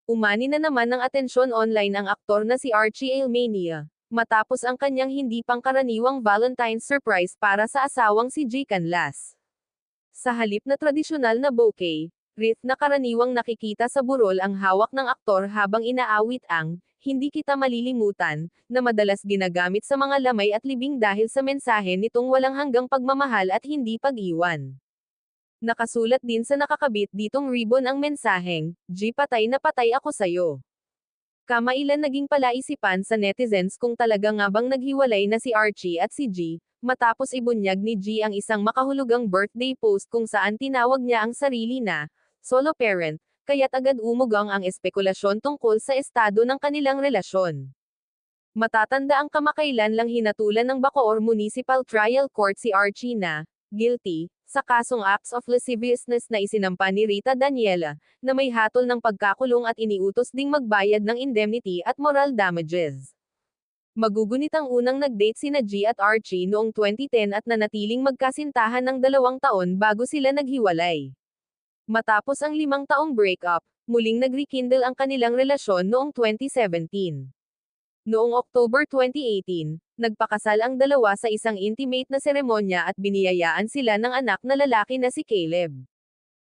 Umani na naman ng atensyon online ang aktor na si Archie Ailmania, matapos ang kanyang hindi pangkaraniwang Valentine's surprise para sa asawang si G. Canlas. Sa halip na tradisyonal na bouquet, wreath na karaniwang nakikita sa burol ang hawak ng aktor habang inaawit ang "Hindi kita malilimutan", na madalas ginagamit sa mga lamay at libing dahil sa mensahe nitong walang hanggang pagmamahal at hindi pag-iwan. Nakasulat din sa nakakabit ditong ribbon ang mensaheng, "G, patay na patay ako sa'yo." Kamailan naging palaisipan sa netizens kung talaga nga bang naghiwalay na si Archie at si G, matapos ibunyag ni G ang isang makahulugang birthday post kung saan tinawag niya ang sarili na solo parent, kaya't agad umugang ang espekulasyon tungkol sa estado ng kanilang relasyon. Matatanda ang kamakailan lang hinatulan ng Bacoor Municipal Trial Court si Archie na guilty sa kasong acts of lasciviousness na isinampa ni Rita Daniela, na may hatol ng pagkakulong at iniutos ding magbayad ng indemnity at moral damages. Magugunitang unang nag-date sina G at Archie noong 2010 at nanatiling magkasintahan ng 2 taon bago sila naghiwalay. Matapos ang 5 taong breakup, muling nag-rekindle ang kanilang relasyon noong 2017. Noong October 2018, nagpakasal ang dalawa sa isang intimate na seremonya at biniyayaan sila ng anak na lalaki na si Caleb.